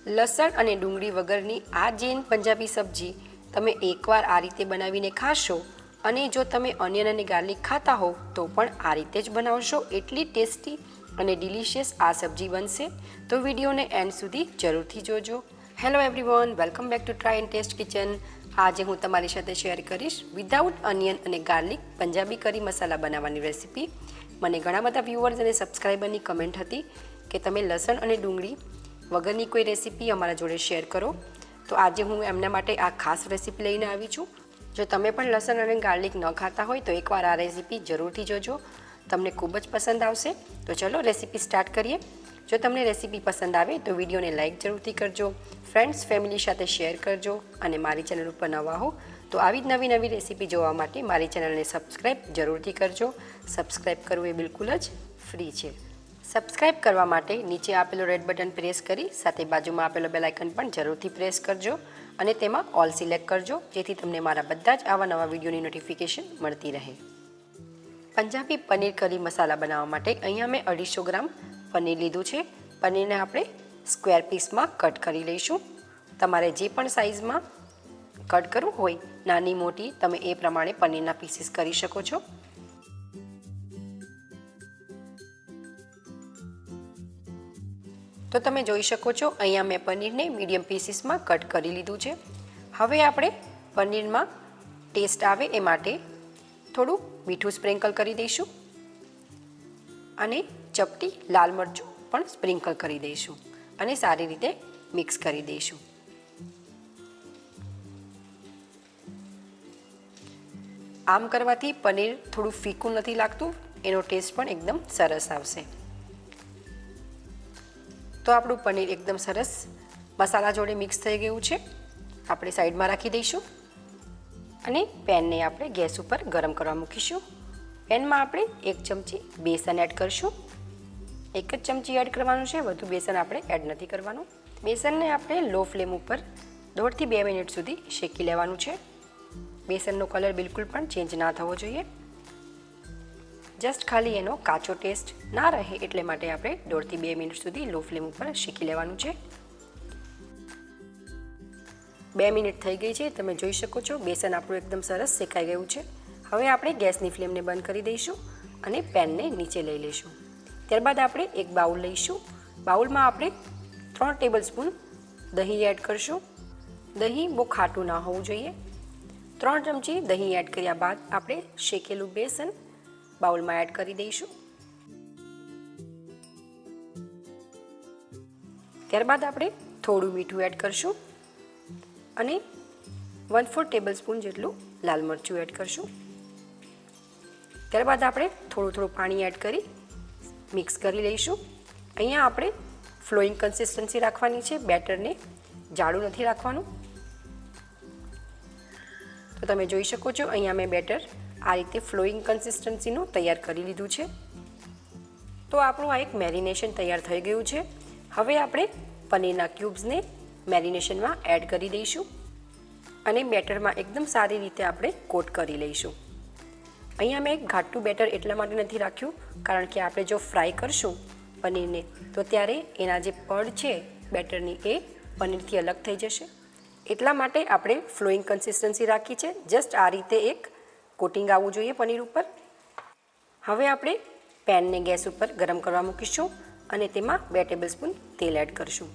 લસણ અને ડુંગળી વગરની આ જૈન પંજાબી સબ્જી તમે એકવાર આ રીતે બનાવીને ખાશો અને જો તમે ઓનિયન અને ગાર્લિક ખાતા હો તો પણ આ રીતે જ બનાવશો. એટલી ટેસ્ટી અને ડિલિશિયસ આ સબ્જી બનશે. તો વિડીયોને એન્ડ સુધી જરૂરથી જોજો. Hello everyone, welcome back to try and taste kitchen. આજે હું તમારી સાથે શેર કરીશ વિધાઉટ ઓનિયન અને ગાર્લિક પંજાબી કરી મસાલા બનાવવાની રેસીપી. મને ઘણા બધા વ્યુઅર્સ અને સબસ્ક્રાઈબરની કમેન્ટ હતી કે તમે લસણ અને ડુંગળી વગરની કોઈ રેસીપી અમારા જોડે શેર કરો. તો આજે હું એમના માટે આ ખાસ રેસીપી લઈને આવી છું. જો તમે પણ લસણ અને ગાર્લિક ન ખાતા હોય તો એકવાર આ રેસીપી જરૂરથી જોજો, તમને ખૂબ જ પસંદ આવશે. તો ચલો રેસીપી સ્ટાર્ટ કરીએ. જો તમને રેસીપી પસંદ આવે તો વિડીયોને લાઇક જરૂરથી કરજો, ફ્રેન્ડ્સ ફેમિલી સાથે શેર કરજો અને મારી ચેનલ ઉપર નવા હો તો આવી જ નવી નવી રેસીપી જોવા માટે મારી ચેનલને સબસ્ક્રાઈબ જરૂરથી કરજો. સબસ્ક્રાઈબ કરવું એ બિલકુલ જ ફ્રી છે. સબસ્ક્રાઈબ કરવા માટે નીચે આપેલો રેડ બટન પ્રેસ કરી સાથે બાજુમાં આપેલો બેલ આઇકન પણ જરૂરથી પ્રેસ કરજો અને તેમાં ઓલ સિલેક્ટ કરજો જેથી તમને મારા બધા જ આવા નવા વિડીયોની નોટિફિકેશન મળતી રહે. પંજાબી પનીર કરી મસાલા બનાવવા માટે અહીંયા મેં 250 ગ્રામ પનીર લીધું છે. પનીરને આપણે સ્ક્વેર પીસમાં કટ કરી લઈશું. તમારે જે પણ સાઇઝમાં કટ કરવું હોય, નાની મોટી, તમે એ પ્રમાણે પનીરના પીસીસ કરી શકો છો. તો તમે જોઈ શકો છો અહીંયા મેં પનીરને મીડિયમ પીસીસમાં કટ કરી લીધું છે. હવે આપણે પનીરમાં ટેસ્ટ આવે એ માટે થોડું મીઠું સ્પ્રિંકલ કરી દઈશું અને ચપટી લાલ મરચું પણ સ્પ્રિંકલ કરી દઈશું અને સારી રીતે મિક્સ કરી દઈશું. આમ કરવાથી પનીર થોડું ફીકું નથી લાગતું, એનો ટેસ્ટ પણ એકદમ સરસ આવશે. તો આપણું પનીર એકદમ સરસ મસાલા જોડે મિક્સ થઈ ગયું છે. આપણે સાઈડમાં રાખી દઈશું અને પેનને આપણે ગેસ ઉપર ગરમ કરવા મૂકીશું. પેનમાં આપણે 1 ચમચી બેસન એડ કરીશું. 1 જ ચમચી એડ કરવાનું છે, વધુ બેસન આપણે એડ નથી કરવાનું. બેસનને આપણે લો ફ્લેમ ઉપર 1.5 થી 2 મિનિટ સુધી શેકી લેવાનું છે. બેસનનો કલર બિલકુલ પણ ચેન્જ ના થવો જોઈએ, જસ્ટ ખાલી એનો કાચો ટેસ્ટ ના રહે એટલે માટે આપણે 1.5 થી 2 મિનિટ સુધી લો ફ્લેમ ઉપર શેકી લેવાનું છે. 2 મિનિટ થઈ ગઈ છે, તમે જોઈ શકો છો બેસન આપણું એકદમ સરસ શેકાઈ ગયું છે. હવે આપણે ગેસની ફ્લેમને બંધ કરી દઈશું અને પેનને નીચે લઈ લઈશું. ત્યારબાદ આપણે એક બાઉલ લઈશું. બાઉલમાં આપણે 3 ટેબલસ્પૂન દહીં એડ કરીશું. દહીં બહુ ખાટું ના હોવું જોઈએ. 3 ચમચી દહીં એડ કર્યા બાદ આપણે શેકેલું બેસન બાઉલમાં એડ કરી દઈશું. ત્યારબાદ આપણે થોડું મીઠું એડ કરીશું અને 1/4 ટેબલસ્પૂન જેટલું લાલ મરચું એડ કરીશું. ત્યારબાદ આપણે થોડું પાણી એડ કરી મિક્સ કરી લઈશું. અહીંયા આપણે ફ્લોઈંગ કન્સિસ્ટન્સી રાખવાની છે, બેટરને જાડું નથી રાખવાનું. તો તમે જોઈ શકો છો અહીંયા મેં બેટર આ રીતે ફ્લોઈંગ કન્સિસ્ટન્સીનું તૈયાર કરી લીધું છે. તો આપણું આ એક મેરિનેશન તૈયાર થઈ ગયું છે. હવે આપણે પનીરના ક્યુબ્સને મેરિનેશનમાં એડ કરી દઈશું અને બેટરમાં એકદમ સારી રીતે આપણે કોટ કરી લઈશું. અહીંયા મેં એક ઘાટું બેટર એટલા માટે નથી રાખ્યું કારણ કે આપણે જો ફ્રાય કરશું પનીરને તો ત્યારે એના જે પડ છે બેટરની એ પનીરથી અલગ થઈ જશે. એટલા માટે આપણે ફ્લોઈંગ કન્સિસ્ટન્સી રાખી છે. જસ્ટ આ રીતે એક કોટિંગ આવવું જોઈએ પનીર ઉપર. હવે આપણે પેનને ગેસ ઉપર ગરમ કરવા મૂકીશું અને તેમાં 2 ટેબલસ્પૂન તેલ એડ કરીશું.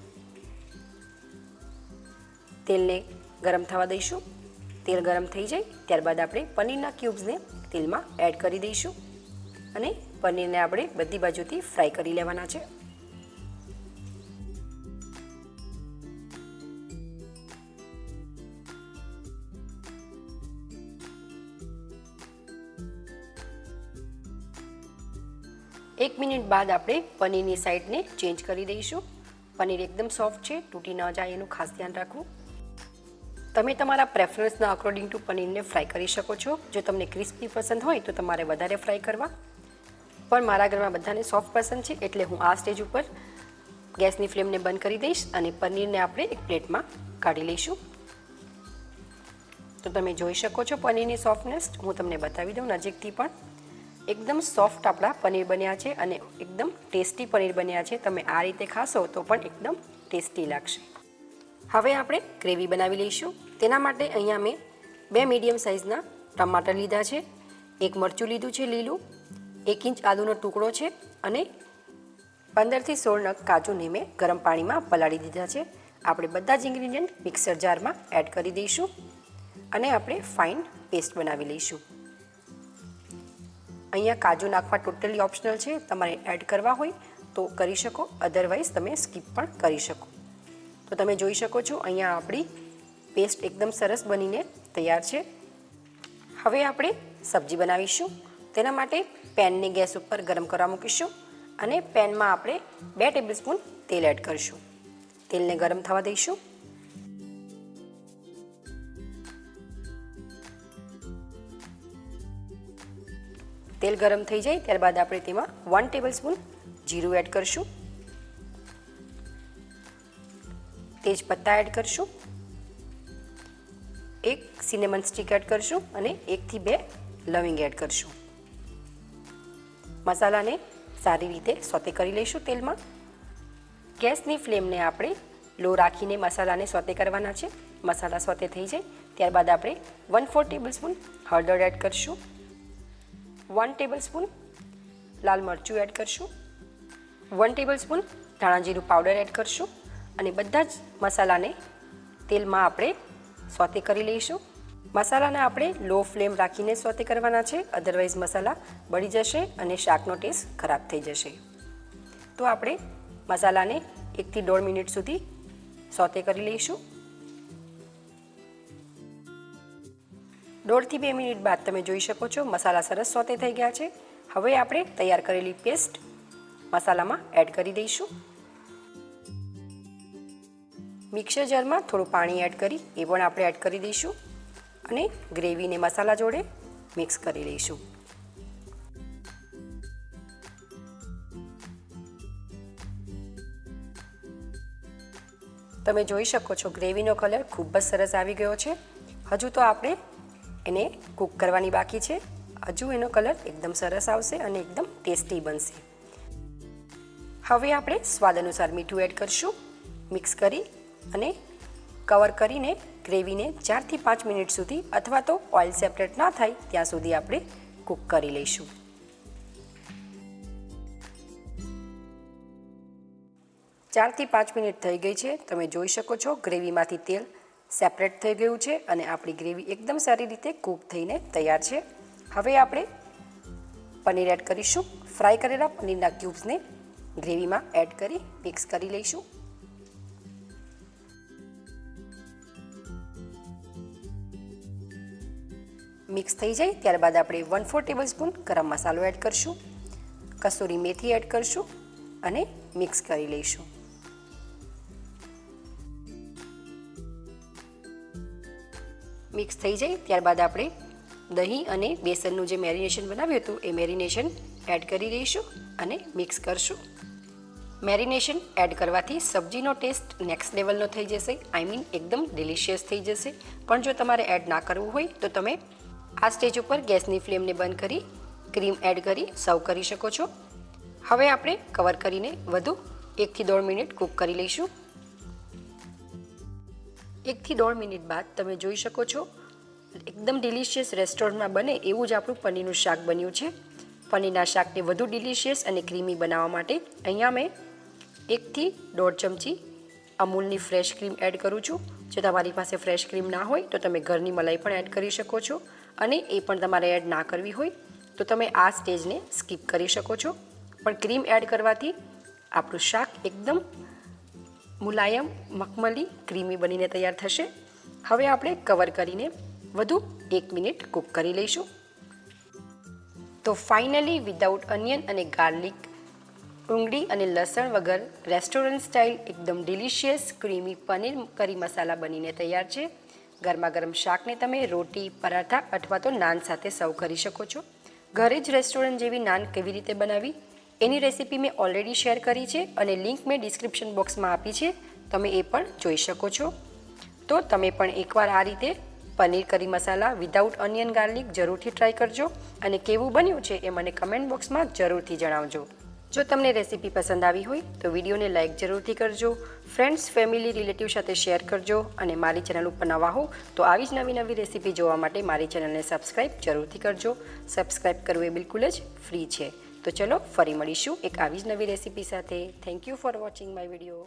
તેલને ગરમ થવા દઈશું. તેલ ગરમ થઈ જાય ત્યારબાદ આપણે પનીરના ક્યુબ્સને તેલમાં એડ કરી દઈશું અને પનીરને આપણે બધી બાજુથી ફ્રાય કરી લેવાના છે. એક મિનિટ બાદ આપણે પનીરની સાઈડને ચેન્જ કરી દઈશું. પનીર એકદમ સોફ્ટ છે, તૂટી ન જાય એનું ખાસ ધ્યાન રાખવું. તમે તમારા પ્રેફરન્સના અકોર્ડિંગ ટુ પનીરને ફ્રાય કરી શકો છો. જો તમને ક્રિસ્પી પસંદ હોય તો તમારે વધારે ફ્રાય કરવા, પણ મારા ઘરમાં બધાને સોફ્ટ પસંદ છે એટલે હું આ સ્ટેજ ઉપર ગેસની ફ્લેમને બંધ કરી દઈશ અને પનીરને આપણે એક પ્લેટમાં કાઢી લઈશું. તો તમે જોઈ શકો છો પનીરની સોફ્ટનેસ. હું તમને બતાવી દઉં નજીકથી પણ. એકદમ સોફ્ટ આપણા પનીર બન્યા છે અને એકદમ ટેસ્ટી પનીર બન્યા છે. તમે આ રીતે ખાશો તો પણ એકદમ ટેસ્ટી લાગશે. હવે આપણે ગ્રેવી બનાવી લઈશું. તેના માટે અહીંયા મેં 2 મીડિયમ સાઇઝના ટમાટર લીધા છે, 1 મરચું લીધું છે લીલું, 1 ઇંચ આદુનો ટુકડો છે અને 15 થી 16 નગ કાજુને મેં ગરમ પાણીમાં પલાળી દીધા છે. આપણે બધા જ ઇન્ગ્રીડિયન્ટ મિક્સર જારમાં એડ કરી દઈશું અને આપણે ફાઇન પેસ્ટ બનાવી લઈશું. અહીંયા કાજુ નાખવા ટોટલી ઓપ્શનલ છે, તમારે એડ કરવા હોય તો કરી શકો, અધરવાઇઝ તમે સ્કીપ પણ કરી શકો. તો તમે જોઈ શકો છો અહીંયા આપણી પેસ્ટ એકદમ સરસ બનીને તૈયાર છે. હવે આપણે સબ્જી બનાવીશું. તેના માટે પેનને ગેસ ઉપર ગરમ કરવા મૂકીશું અને પેનમાં આપણે 2 ટેબલસ્પૂન તેલ એડ કરીશું. તેલને ગરમ થવા દઈશું. તેલ ગરમ થઈ જાય ત્યારબાદ આપણે તેમાં 1 ટેબલસ્પૂન જીરું એડ કરીશું, તેજપત્તા એડ કરીશું, 1 સિનેમન સ્ટિક એડ કરીશું અને 1 થી 2 લવિંગ એડ કરીશું. મસાલાને સારી રીતે સોતે કરી લઈશું તેલમાં. ગેસની ફ્લેમને આપણે લો રાખીને મસાલાને સોતે કરવાના છે. મસાલા સોતે થઈ જાય ત્યારબાદ આપણે 1/4 ટેબલસ્પૂન હળદર એડ કરીશું, 1 ટેબલસ્પૂન લાલ મરચું એડ કરીશું, 1 ટેબલસ્પૂન ધાણા જીરું પાવડર એડ કરીશું અને બધા જ મસાલાને તેલમાં આપણે સોતે કરી લઈશું. મસાલાને આપણે લો ફ્લેમ રાખીને સોતે કરવાના છે, અધરવાઇઝ મસાલા બળી જશે અને શાકનો ટેસ્ટ ખરાબ થઈ જશે. તો આપણે મસાલાને 1 થી 1.5 મિનિટ સુધી સોતે કરી લઈશું. 1.5 થી 2 મિનિટ બાદ તમે જોઈ શકો છો મસાલા સરસ સોતે થઈ ગયા છે. હવે આપણે તૈયાર કરેલી પેસ્ટ મસાલામાં એડ કરી દઈશું. મિક્સર જારમાં થોડું પાણી એડ કરી એ પણ આપણે એડ કરી દઈશું અને ગ્રેવીને મસાલા જોડે મિક્સ કરી લઈશું. તમે જોઈ શકો છો ગ્રેવીનો કલર ખૂબ જ સરસ આવી ગયો છે. હજુ તો આપણે એને કૂક કરવાની બાકી છે. હજુ એનો કલર એકદમ સરસ આવશે અને એકદમ ટેસ્ટી બનશે. હવે આપણે સ્વાદ અનુસાર મીઠું એડ કરીશું. મિક્સ કરી અને કવર કરીને ગ્રેવીને 4 થી 5 મિનિટ સુધી અથવા તો ઓઇલ સેપરેટ ના થાય ત્યાં સુધી આપણે કૂક કરી લઈશું. ચાર થી 5 મિનિટ થઈ ગઈ છે. તમે જોઈ શકો છો ગ્રેવીમાંથી તેલ સેપરેટ થઈ ગયું છે અને આપણી ગ્રેવી એકદમ સારી રીતે કૂક થઈને તૈયાર છે. હવે આપણે પનીર એડ કરીશું. ફ્રાય કરેલા પનીરના ક્યુબ્સને ગ્રેવીમાં એડ કરી મિક્સ કરી લઈશું. મિક્સ થઈ જાય ત્યારબાદ આપણે 1/4 ટેબલસ્પૂન ગરમ મસાલો એડ કરીશું, કસૂરી મેથી એડ કરીશું અને મિક્સ કરી લઈશું. મિક્સ થઈ જાય ત્યારબાદ આપણે દહીં અને બેસનનું જે મેરિનેશન બનાવ્યું હતું એ મેરિનેશન એડ કરી દઈશું અને મિક્સ કરશું. મેરિનેશન એડ કરવાથી સબ્જીનો ટેસ્ટ નેક્સ્ટ લેવલનો થઈ જશે, આઈ મીન એકદમ ડિલિશિયસ થઈ જશે. પણ જો તમારે એડ ના કરવું હોય તો તમે આ સ્ટેજ ઉપર ગેસની ફ્લેમને બંધ કરી ક્રીમ એડ કરી સર્વ કરી શકો છો. હવે આપણે કવર કરીને વધુ 1 થી 1.5 મિનિટ કૂક કરી લઈશું. 1 થી 1.5 મિનિટ બાદ તમે જોઈ શકો છો એકદમ ડિલિશિયસ રેસ્ટોરન્ટમાં બને એવું જ આપણું પનીરનું શાક બન્યું છે. પનીરના શાકને વધુ ડિલિશિયસ અને ક્રીમી બનાવવા માટે અહીંયા મેં 1 થી 1.5 ચમચી અમૂલની ફ્રેશ ક્રીમ એડ કરું છું. જો તમારી પાસે ફ્રેશ ક્રીમ ના હોય તો તમે ઘરની મલાઈ પણ એડ કરી શકો છો અને એ પણ તમારે એડ ના કરવી હોય તો તમે આ સ્ટેજને સ્કીપ કરી શકો છો. પણ ક્રીમ એડ કરવાથી આપણું શાક એકદમ મુલાયમ મખમલી ક્રીમી બનીને તૈયાર થશે. હવે આપણે કવર કરીને વધુ 1 મિનિટ કૂક કરી લઈશું. તો ફાઇનલી વિધાઉટ અનિયન અને ગાર્લિક, ડુંગળી અને લસણ વગર રેસ્ટોરન્ટ સ્ટાઇલ એકદમ ડિલિશિયસ ક્રીમી પનીર કરી મસાલા બનીને તૈયાર છે. ગરમા ગરમ શાકને તમે રોટી, પરાઠા અથવા તો નાન સાથે સર્વ કરી શકો છો. ઘરે જ રેસ્ટોરન્ટ જેવી નાન કેવી રીતે બનાવી એની રેસીપી મેં ઓલરેડી શેર કરી છે અને લિંક મેં ડિસ્ક્રિપ્શન બોક્સમાં આપી છે, તમે એ પણ જોઈ શકો છો. તો તમે પણ એકવાર આ રીતે પનીર કરી મસાલા વિધાઉટ અનિયન ગાર્લિક જરૂરથી ટ્રાય કરજો અને કેવું બન્યું છે એ મને કમેન્ટ બોક્સમાં જરૂરથી જણાવજો. જો તમને રેસીપી પસંદ આવી હોય તો વિડીયોને લાઇક જરૂરથી કરજો, ફ્રેન્ડ્સ, ફેમિલી, રિલેટિવ સાથે શેર કરજો અને મારી ચેનલ ઉપર નવા હો તો આવી જ નવી નવી રેસીપી જોવા માટે મારી ચેનલને સબસ્ક્રાઈબ જરૂરથી કરજો. સબસ્ક્રાઈબ કરવું એ બિલકુલ જ ફ્રી છે. તો ચલો ફરી મળીશું એક આવી જ નવી રેસીપી સાથે. Thank you for watching my video.